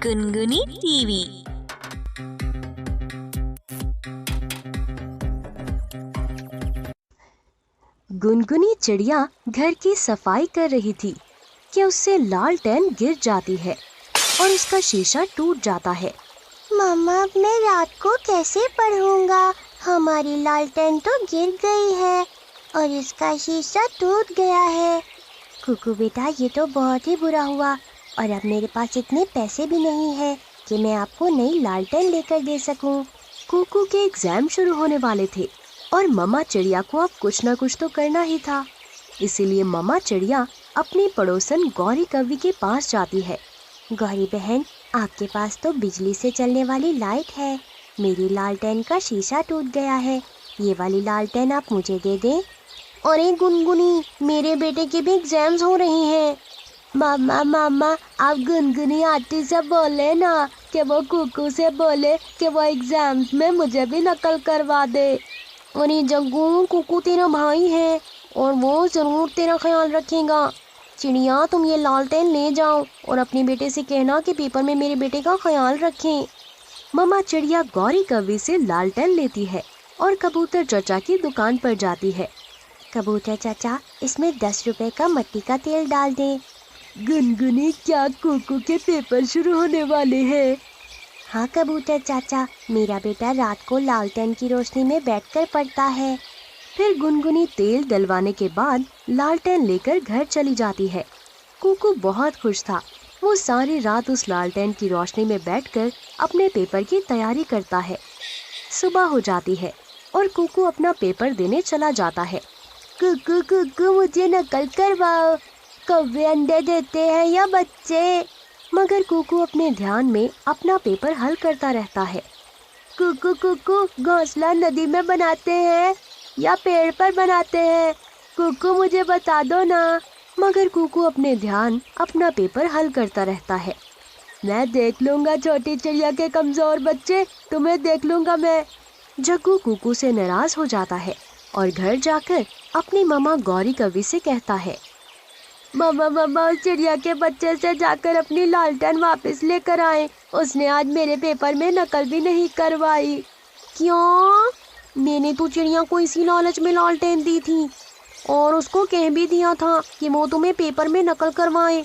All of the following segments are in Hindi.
गुनगुनी टीवी। गुनगुनी चिड़िया घर की सफाई कर रही थी कि उससे लालटेन गिर जाती है और उसका शीशा टूट जाता है। मम्मा, अब मैं रात को कैसे पढ़ूंगा? हमारी लालटेन तो गिर गई है और इसका शीशा टूट गया है। कुकू बेटा, ये तो बहुत ही बुरा हुआ और अब मेरे पास इतने पैसे भी नहीं है कि मैं आपको नई लालटेन लेकर दे सकूं। कुकू के एग्जाम शुरू होने वाले थे और मम्मा चिड़िया को अब कुछ न कुछ तो करना ही था। इसीलिए मम्मा चिड़िया अपनी पड़ोसन गौरी कौवी के पास जाती है। गौरी बहन, आपके पास तो बिजली से चलने वाली लाइट है। मेरी लालटेन का शीशा टूट गया है, ये वाली लालटेन आप मुझे दे दें। अरे गुनगुनी, मेरे बेटे के भी एग्जाम्स हो रहे हैं। मामा, आप गुनगुनी आंटी से बोले ना कि वो कुकू से बोले कि वो एग्जाम्स में मुझे भी नकल करवा दे। अरे जग्गू, कुकू तेरा भाई है और वो जरूर तेरा ख्याल रखेगा। चिड़िया, तुम ये लालटेन ले जाओ और अपने बेटे से कहना कि पेपर में मेरे बेटे का ख्याल रखें। मम्मा चिड़िया गौरी कौवी से लालटेन लेती है और कबूतर चाचा की दुकान पर जाती है। कबूतर चाचा, इसमें 10 रुपए का मिट्टी का तेल डाल दें। गुनगुनी, क्या कुकू के पेपर शुरू होने वाले हैं? हाँ कबूतर चाचा, मेरा बेटा रात को लालटेन की रोशनी में बैठकर पढ़ता है। फिर गुनगुनी तेल डलवाने के बाद लालटेन लेकर घर चली जाती है। कुकू बहुत खुश था। वो सारी रात उस लालटेन की रोशनी में बैठकर अपने पेपर की तैयारी करता है। सुबह हो जाती है और कुकू अपना पेपर देने चला जाता है। कुकू, मुझे नकल करवाओ। कौवे अंडे देते हैं या बच्चे? मगर कुकू अपने ध्यान में अपना पेपर हल करता रहता है। कुकू, घोंसला नदी में बनाते हैं या पेड़ पर बनाते हैं? कुकू, मुझे बता दो ना। मगर कुकू अपने ध्यान अपना पेपर हल करता रहता है। मैं देख लूंगा छोटी चिड़िया के कमजोर बच्चे, तुम्हें देख लूंगा मैं। जग्गू कुकू से नाराज हो जाता है और घर जाकर अपनी मम्मा गौरी कौवी से कहता है, मम्मा, उस चिड़िया के बच्चे से जाकर अपनी लालटेन वापस लेकर आए। उसने आज मेरे पेपर में नकल भी नहीं करवाई। क्यों? मैंने तो चिड़िया को इसी लालच में लालटेन दी थी और उसको कह भी दिया था कि वो तुम्हें पेपर में नकल करवाए।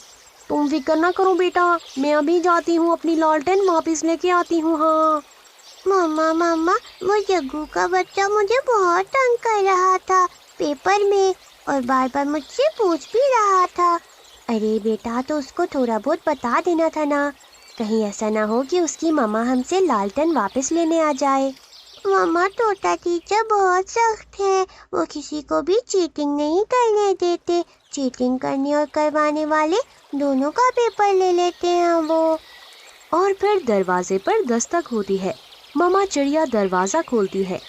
तुम फिक्र ना करो बेटा, मैं अभी जाती हूँ, अपनी लालटेन वापस लेके आती हूँ। हाँ मम्मा, वो जग्गू का बच्चा मुझे बहुत तंग कर रहा था पेपर में और बार बार मुझसे पूछ भी रहा था। अरे बेटा, तो उसको थोड़ा बहुत बता देना था ना, कहीं ऐसा ना हो कि उसकी मम्मा हमसे लालटेन वापस लेने आ जाए। मम्मा, तोता टीचर बहुत सख्त है, वो किसी को भी चीटिंग नहीं करने देते। चीटिंग करने और करवाने वाले दोनों का पेपर ले लेते हैं वो। और फिर दरवाजे पर दस्तक होती है। मम्मा चिड़िया दरवाजा खोलती है।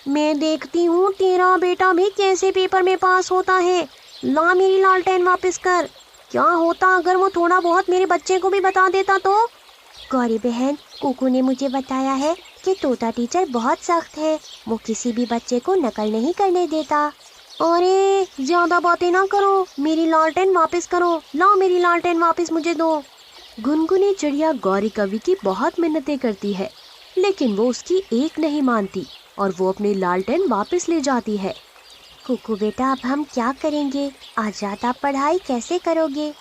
मैं देखती हूँ तेरा बेटा भी कैसे पेपर में पास होता है। ला मेरी लालटेन वापस कर। क्या होता अगर वो थोड़ा बहुत मेरे बच्चे को भी बता देता तो? गौरी बहन, कुकू ने मुझे बताया है कि तोता टीचर बहुत सख्त है, वो किसी भी बच्चे को नकल नहीं करने देता। अरे ज्यादा बातें ना करो, मेरी लालटेन वापस करो। लाओ मेरी लालटेन वापस मुझे दो। गुनगुनी चिड़िया गौरी कौवी की बहुत मिन्नतें करती है, लेकिन वो उसकी एक नहीं मानती और वो अपनी लालटेन वापस ले जाती है। कुकू बेटा, अब हम क्या करेंगे? आज रात आप पढ़ाई कैसे करोगे?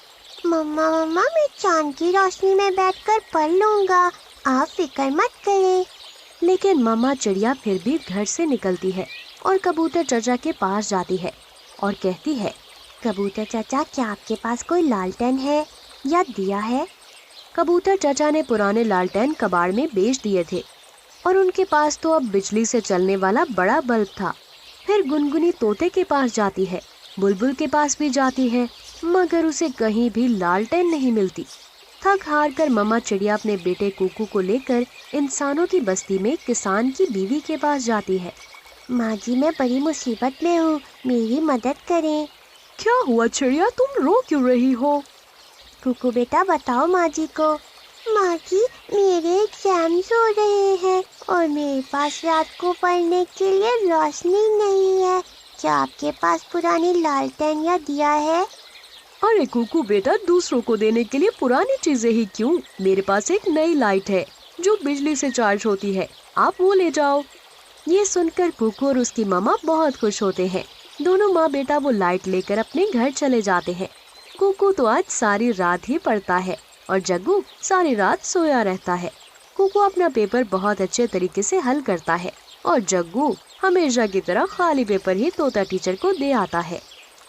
मम्मा, मैं चांद की रोशनी में बैठकर पढ़ लूंगा, आप फिक्र मत करें। लेकिन मम्मा चिड़िया फिर भी घर से निकलती है और कबूतर चाचा के पास जाती है और कहती है, कबूतर चाचा, क्या आपके पास कोई लालटेन है या दिया है? कबूतर चाचा ने पुराने लालटेन कबाड़ में बेच दिए थे और उनके पास तो अब बिजली से चलने वाला बड़ा बल्ब था। फिर गुनगुनी तोते के पास जाती है, बुलबुल के पास भी जाती है, मगर उसे कहीं भी लालटेन नहीं मिलती। थक हार कर मम्मा चिड़िया अपने बेटे कुकू को लेकर इंसानों की बस्ती में किसान की बीवी के पास जाती है। माँ जी, मैं बड़ी मुसीबत में हूँ, मेरी मदद करें। क्या हुआ चिड़िया, तुम रो क्यों रही हो? कुकू बेटा, बताओ माँ जी को। माँ जी, मेरे एग्जाम्स हो रहे हैं और मेरे पास रात को पढ़ने के लिए रोशनी नहीं है। क्या आपके पास पुरानी लालटेन या दिया है? अरे कुकू बेटा, दूसरों को देने के लिए पुरानी चीजें ही क्यों, मेरे पास एक नई लाइट है जो बिजली से चार्ज होती है, आप वो ले जाओ। ये सुनकर कुकू और उसकी मामा बहुत खुश होते हैं। दोनों माँ बेटा वो लाइट लेकर अपने घर चले जाते हैं। कुकू तो आज सारी रात ही पढ़ता है और जग्गू सारी रात सोया रहता है। कुकू अपना पेपर बहुत अच्छे तरीके से हल करता है और जग्गू हमेशा की तरह खाली पेपर ही तोता टीचर को दे आता है।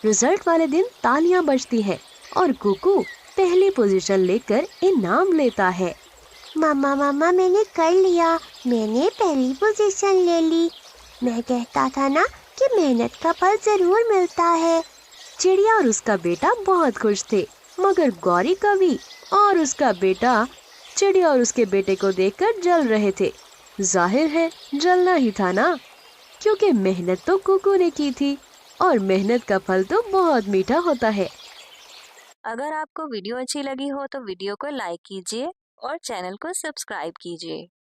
रिजल्ट वाले दिन तालियां बजती हैं और कुकू पहली पोजीशन लेकर इनाम लेता है। मामा मामा मैंने कर लिया, मैंने पहली पोजीशन ले ली। मैं कहता था ना कि मेहनत का फल जरूर मिलता है। चिड़िया और उसका बेटा बहुत खुश थे, मगर गौरी कवि और उसका बेटा चिड़िया और उसके बेटे को देखकर जल रहे थे। जाहिर है जलना ही था ना, क्योंकि मेहनत तो कुकू ने की थी और मेहनत का फल तो बहुत मीठा होता है। अगर आपको वीडियो अच्छी लगी हो तो वीडियो को लाइक कीजिए और चैनल को सब्सक्राइब कीजिए।